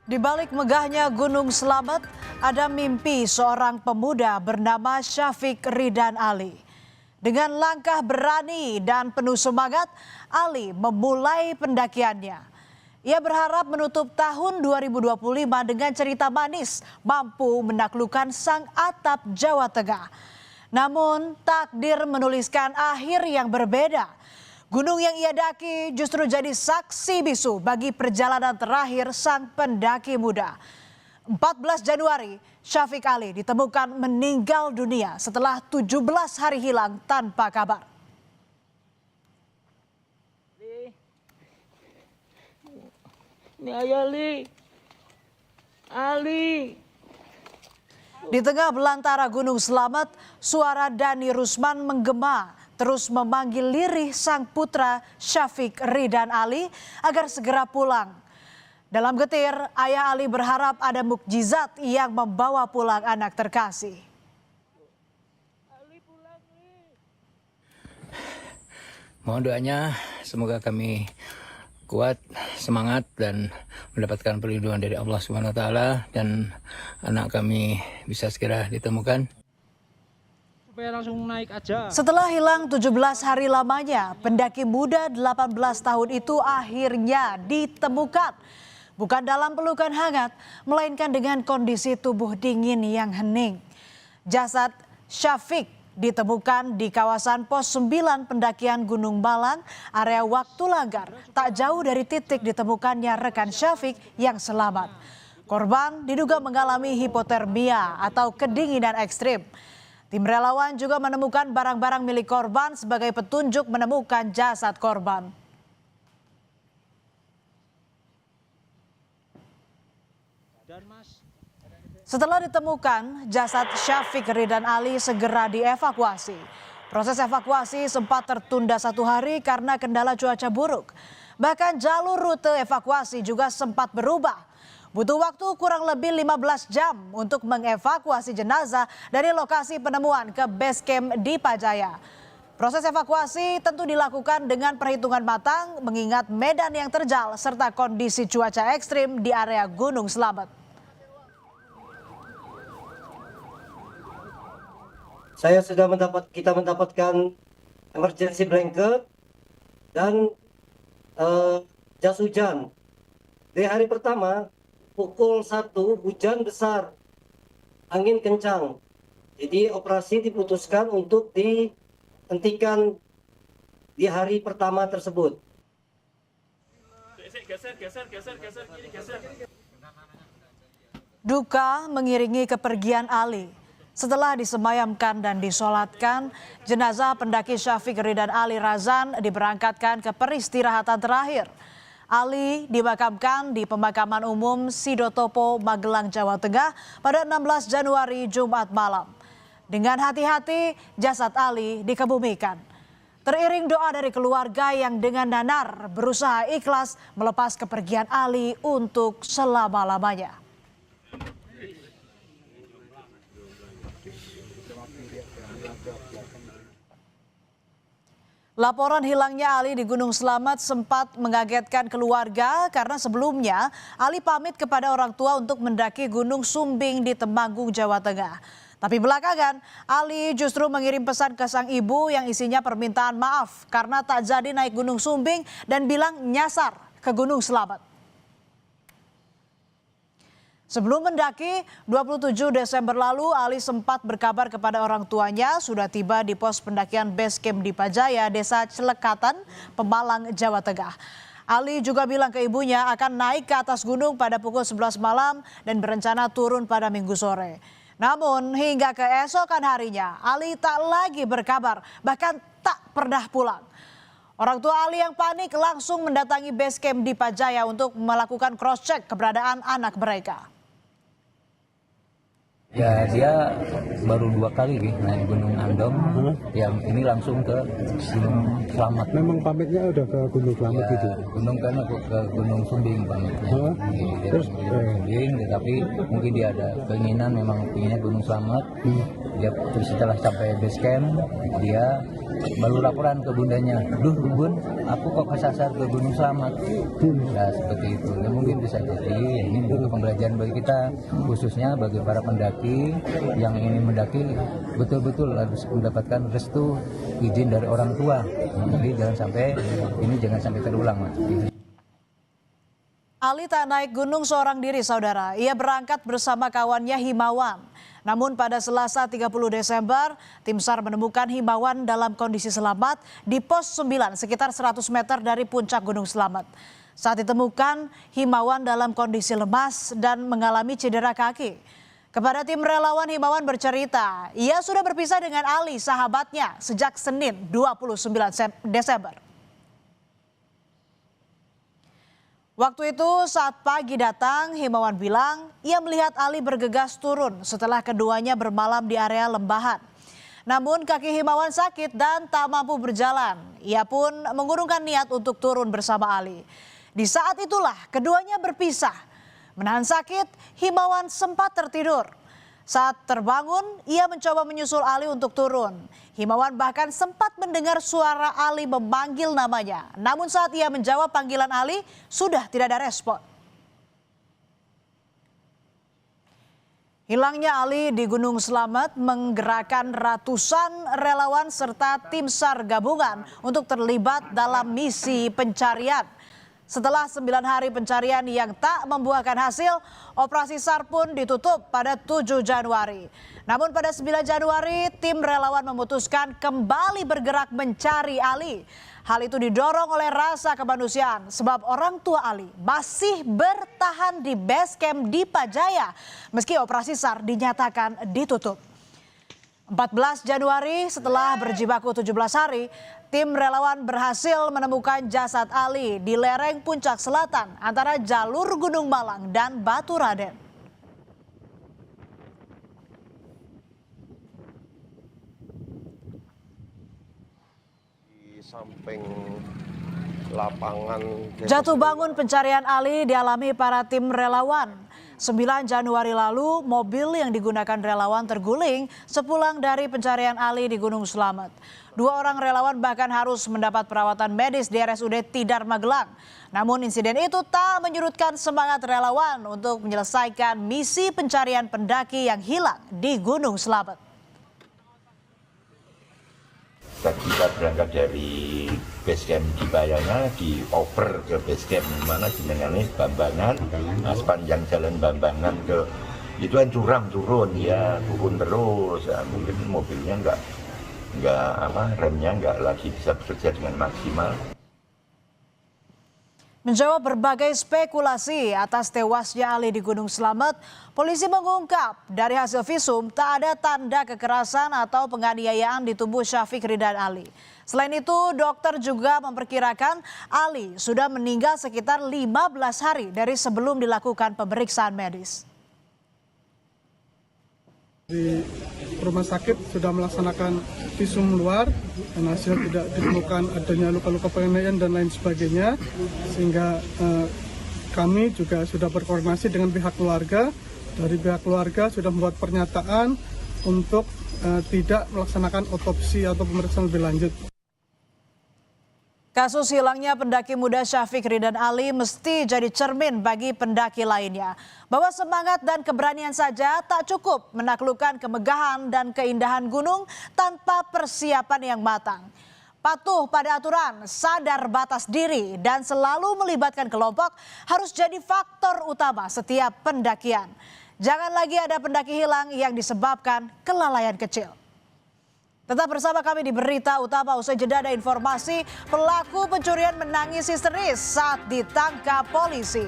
Di balik megahnya Gunung Slamet, ada mimpi seorang pemuda bernama Syafiq Ridan Ali. Dengan langkah berani dan penuh semangat, Ali memulai pendakiannya. Ia berharap menutup tahun 2025 dengan cerita manis mampu menaklukkan sang atap Jawa Tengah. Namun takdir menuliskan akhir yang berbeda. Gunung yang ia daki justru jadi saksi bisu bagi perjalanan terakhir sang pendaki muda. 14 Januari, Syafiq Ali ditemukan meninggal dunia setelah 17 hari hilang tanpa kabar. Ini ayah Ali. Di tengah belantara Gunung Slamet, suara Dani Rusman menggema terus memanggil lirih sang putra Syafiq Ridan Ali agar segera pulang. Dalam getir, ayah Ali berharap ada mukjizat yang membawa pulang anak terkasih. Mohon doanya, semoga kami kuat, semangat, dan mendapatkan perlindungan dari Allah Subhanahu wa Ta'ala, dan anak kami bisa segera ditemukan. Langsung naik aja. Setelah hilang 17 hari lamanya, pendaki muda 18 tahun itu akhirnya ditemukan. Bukan dalam pelukan hangat, melainkan dengan kondisi tubuh dingin yang hening. Jasad Syafiq ditemukan di kawasan pos 9 pendakian Gunung Balang, area Waktu Langgar, tak jauh dari titik ditemukannya rekan Syafiq yang selamat. Korban diduga mengalami hipotermia atau kedinginan ekstrim. Tim relawan juga menemukan barang-barang milik korban sebagai petunjuk menemukan jasad korban. Setelah ditemukan, jasad Syafiq Ridan Ali segera dievakuasi. Proses evakuasi sempat tertunda 1 hari karena kendala cuaca buruk. Bahkan jalur rute evakuasi juga sempat berubah. Butuh waktu kurang lebih 15 jam untuk mengevakuasi jenazah dari lokasi penemuan ke base camp di Pajaya. Proses evakuasi tentu dilakukan dengan perhitungan matang mengingat medan yang terjal serta kondisi cuaca ekstrim di area Gunung Slamet. Kita mendapatkan emergency blanket dan jas hujan. Di hari pertama pukul 1 hujan besar, angin kencang. Jadi operasi diputuskan untuk dihentikan di hari pertama tersebut. Duka mengiringi kepergian Ali. Setelah disemayamkan dan disolatkan, jenazah pendaki Syafiq Ridan Ali Razan diberangkatkan ke peristirahatan terakhir. Ali dimakamkan di pemakaman umum Sidotopo, Magelang, Jawa Tengah pada 16 Januari Jumat malam. Dengan hati-hati jasad Ali dikebumikan. Teriring doa dari keluarga yang dengan nanar berusaha ikhlas melepas kepergian Ali untuk selama-lamanya. Laporan hilangnya Ali di Gunung Slamet sempat mengagetkan keluarga karena sebelumnya Ali pamit kepada orang tua untuk mendaki Gunung Sumbing di Temanggung, Jawa Tengah. Tapi belakangan Ali justru mengirim pesan ke sang ibu yang isinya permintaan maaf karena tak jadi naik Gunung Sumbing dan bilang nyasar ke Gunung Slamet. Sebelum mendaki, 27 Desember lalu Ali sempat berkabar kepada orang tuanya sudah tiba di pos pendakian base camp di Pajaya, Desa Celekatan, Pemalang, Jawa Tengah. Ali juga bilang ke ibunya akan naik ke atas gunung pada pukul 11 malam dan berencana turun pada Minggu sore. Namun hingga keesokan harinya Ali tak lagi berkabar, bahkan tak pernah pulang. Orang tua Ali yang panik langsung mendatangi base camp di Pajaya untuk melakukan cross-check keberadaan anak mereka. Ya, dia baru 2 kali naik Gunung Andong, yang ini langsung ke Gunung Slamet. Memang pamitnya udah ke Gunung Slamet Ya, gitu? Gunung kan ke Gunung Sumbing pamitnya. Terus Sumbing, tetapi mungkin dia ada keinginan, memang pinginnya Gunung Slamet. Dia terus setelah sampai base camp, dia baru laporan ke bundanya, duh bun, aku kok kesasar ke Gunung Selamat. Nah seperti itu, ya, mungkin bisa jadi ini butuh pembelajaran bagi kita, khususnya bagi para pendaki yang ingin mendaki betul-betul harus mendapatkan restu izin dari orang tua. Jadi jangan sampai terulang, Mas. Ali tak naik gunung seorang diri, saudara. Ia berangkat bersama kawannya Himawan. Namun pada Selasa 30 Desember, tim SAR menemukan Himawan dalam kondisi selamat di pos 9 sekitar 100 meter dari puncak Gunung Selamat. Saat ditemukan, Himawan dalam kondisi lemas dan mengalami cedera kaki. Kepada tim relawan, Himawan bercerita, ia sudah berpisah dengan Ali, sahabatnya, sejak Senin 29 Desember. Waktu itu saat pagi datang, Himawan bilang ia melihat Ali bergegas turun setelah keduanya bermalam di area lembahan. Namun kaki Himawan sakit dan tak mampu berjalan. Ia pun mengurungkan niat untuk turun bersama Ali. Di saat itulah keduanya berpisah. Menahan sakit, Himawan sempat tertidur. Saat terbangun, ia mencoba menyusul Ali untuk turun. Himawan bahkan sempat mendengar suara Ali memanggil namanya. Namun saat ia menjawab panggilan Ali, sudah tidak ada respon. Hilangnya Ali di Gunung Selamat menggerakkan ratusan relawan serta tim SAR gabungan untuk terlibat dalam misi pencarian. Setelah 9 hari pencarian yang tak membuahkan hasil, operasi SAR pun ditutup pada 7 Januari. Namun pada 9 Januari, tim relawan memutuskan kembali bergerak mencari Ali. Hal itu didorong oleh rasa kemanusiaan sebab orang tua Ali masih bertahan di base camp di Pajaya meski operasi SAR dinyatakan ditutup. 14 Januari setelah berjibaku 17 hari, tim relawan berhasil menemukan jasad Ali di lereng puncak selatan antara jalur Gunung Malang dan Batu Raden. Di samping lapangan jatuh bangun pencarian Ali dialami para tim relawan. 9 Januari lalu, mobil yang digunakan relawan terguling sepulang dari pencarian Ali di Gunung Selamat. 2 orang relawan bahkan harus mendapat perawatan medis di RSUD Tidar Magelang. Namun insiden itu tak menyurutkan semangat relawan untuk menyelesaikan misi pencarian pendaki yang hilang di Gunung Selamat. Kita berangkat dari base camp di Bayana, dioper ke base camp mana jenengannya Bambangan. Nah, sepanjang jalan Bambangan ke itu kan curam turun ya, turun terus. Ya, mungkin mobilnya remnya nggak lagi bisa bekerja dengan maksimal. Menjawab berbagai spekulasi atas tewasnya Ali di Gunung Selamat, polisi mengungkap dari hasil visum tak ada tanda kekerasan atau penganiayaan di tubuh Syafiq Ridwan Ali. Selain itu, dokter juga memperkirakan Ali sudah meninggal sekitar 15 hari dari sebelum dilakukan pemeriksaan medis. Di rumah sakit sudah melaksanakan visum luar dan hasil tidak ditemukan adanya luka-luka penganiayaan dan lain sebagainya, sehingga kami juga sudah berkoordinasi dengan pihak keluarga. Dari pihak keluarga sudah membuat pernyataan untuk tidak melaksanakan otopsi atau pemeriksaan lebih lanjut. Kasus hilangnya pendaki muda Syafiq Ridwan Ali mesti jadi cermin bagi pendaki lainnya. Bahwa semangat dan keberanian saja tak cukup menaklukkan kemegahan dan keindahan gunung tanpa persiapan yang matang. Patuh pada aturan, sadar batas diri, dan selalu melibatkan kelompok harus jadi faktor utama setiap pendakian. Jangan lagi ada pendaki hilang yang disebabkan kelalaian kecil. Tetap bersama kami di Berita Utama. Usai jeda ada informasi pelaku pencurian menangis histeris saat ditangkap polisi.